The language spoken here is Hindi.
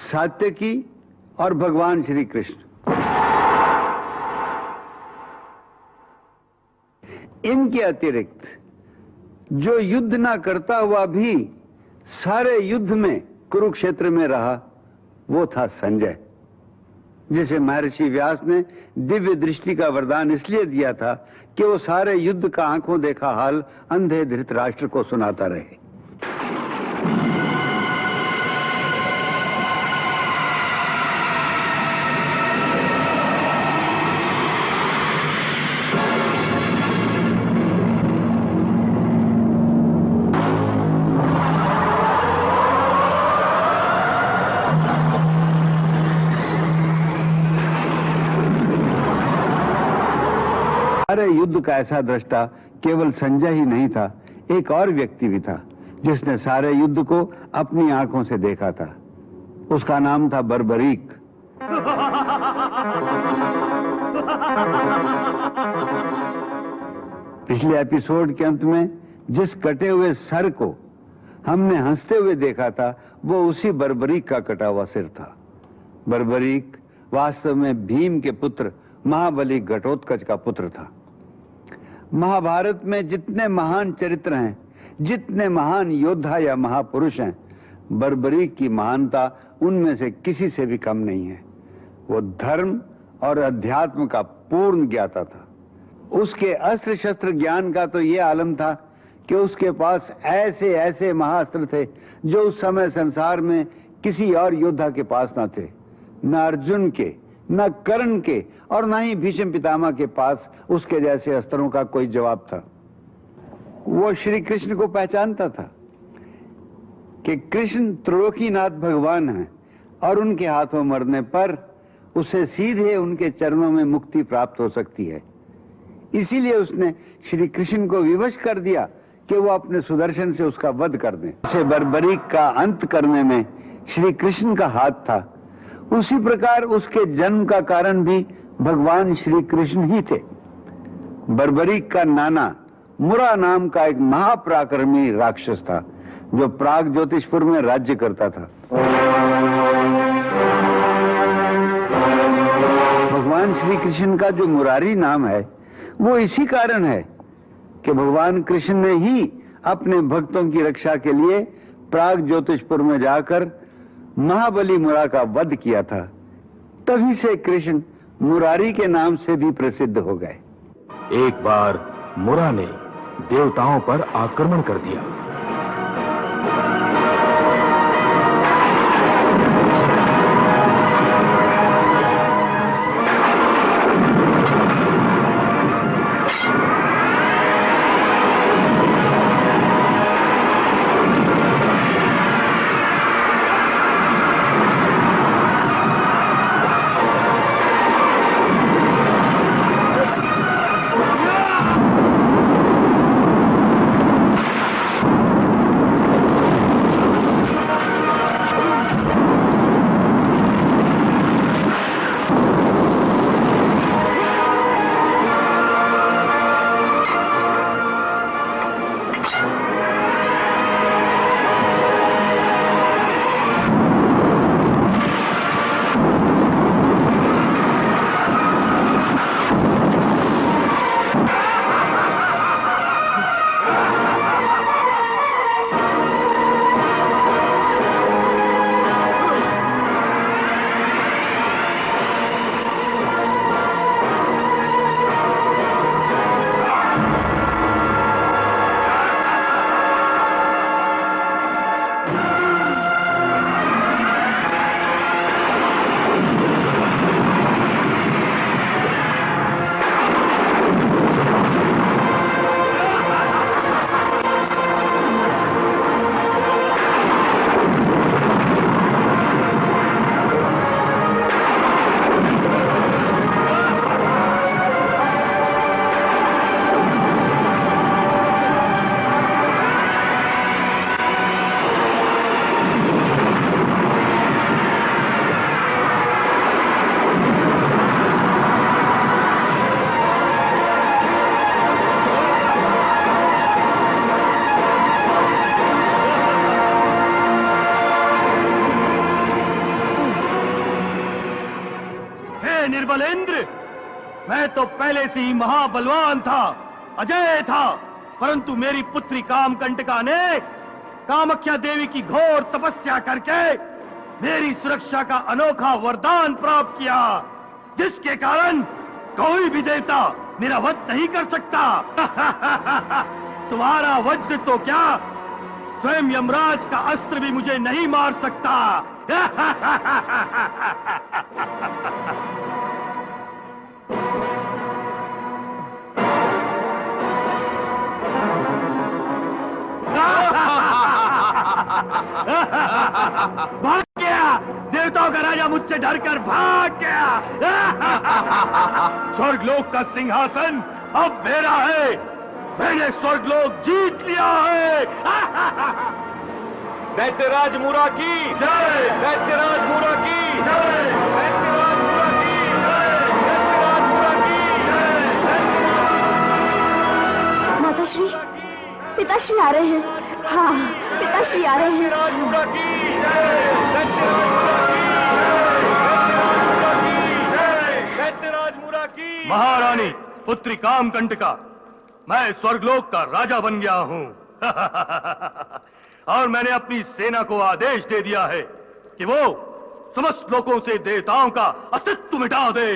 सात्यकी और भगवान श्री कृष्ण। इनके अतिरिक्त जो युद्ध ना करता हुआ भी सारे युद्ध में कुरुक्षेत्र में रहा, वो था संजय, जिसे महर्षि व्यास ने दिव्य दृष्टि का वरदान इसलिए दिया था कि वो सारे युद्ध का आंखों देखा हाल अंधे धृतराष्ट्र को सुनाता रहे। सारे युद्ध का ऐसा दृष्टा केवल संजय ही नहीं था, एक और व्यक्ति भी था जिसने सारे युद्ध को अपनी आंखों से देखा था। उसका नाम था बर्बरीक। पिछले एपिसोड के अंत में जिस कटे हुए सर को हमने हंसते हुए देखा था, वो उसी बर्बरीक का कटा हुआ सिर था। बर्बरीक वास्तव में भीम के पुत्र महाबली घटोत्कच का पुत्र था। महाभारत में जितने महान चरित्र हैं, जितने महान योद्धा या महापुरुष हैं, बर्बरीक की महानता उनमें से किसी से भी कम नहीं है। वो धर्म और अध्यात्म का पूर्ण ज्ञाता था। उसके अस्त्र शस्त्र ज्ञान का तो ये आलम था कि उसके पास ऐसे ऐसे महाअस्त्र थे जो उस समय संसार में किसी और योद्धा के पास ना थे। न अर्जुन के, न कर्ण के और न ही भीष्म पितामह के पास उसके जैसे अस्त्रों का कोई जवाब था। वो श्री कृष्ण को पहचानता था कि कृष्ण त्रिलोकीनाथ भगवान हैं और उनके हाथों मरने पर उसे सीधे उनके चरणों में मुक्ति प्राप्त हो सकती है। इसीलिए उसने श्री कृष्ण को विवश कर दिया कि वो अपने सुदर्शन से उसका वध कर दें। इसे बर्बरीक का अंत करने में श्री कृष्ण का हाथ था। उसी प्रकार उसके जन्म का कारण भी भगवान श्री कृष्ण ही थे। बर्बरीक का नाना मुरा नाम का एक महापराक्रमी राक्षस था जो प्राग ज्योतिषपुर में राज्य करता था। भगवान श्री कृष्ण का जो मुरारी नाम है, वो इसी कारण है कि भगवान कृष्ण ने ही अपने भक्तों की रक्षा के लिए प्राग ज्योतिषपुर में जाकर महाबली मुरा का वध किया था। तभी से कृष्ण मुरारी के नाम से भी प्रसिद्ध हो गए। एक बार मुरा ने देवताओं पर आक्रमण कर दिया। हे निर्बल इंद्र, मैं तो पहले से ही महाबलवान था, अजय था, परंतु मेरी पुत्री कामकंटका ने कामाख्या देवी की घोर तपस्या करके मेरी सुरक्षा का अनोखा वरदान प्राप्त किया, जिसके कारण कोई भी देवता मेरा वध नहीं कर सकता। तुम्हारा वज्र तो क्या, स्वयं यमराज का अस्त्र भी मुझे नहीं मार सकता। भाग गया, देवताओं का राजा मुझसे डरकर भाग गया। स्वर्गलोक का सिंहासन अब मेरा है, मैंने स्वर्गलोक जीत लिया है। दैत्यराज मूरा की जय, दैत्यराज मूरा की जय, दैत्यराज मूरा की जय, दैत्यराज मूरा की जय। माताश्री, पिताश्री आ रहे हैं। हाँ, पिताश्री आ रहे हैं। दैत्यराज मूरा की जय, दैत्यराज मूरा की जय, दैत्यराज मूरा की। महारानी पुत्री कामकंटका, मैं स्वर्गलोक का राजा बन गया हूँ। और मैंने अपनी सेना को आदेश दे दिया है कि वो समस्त लोगों से देवताओं का अस्तित्व मिटा दे।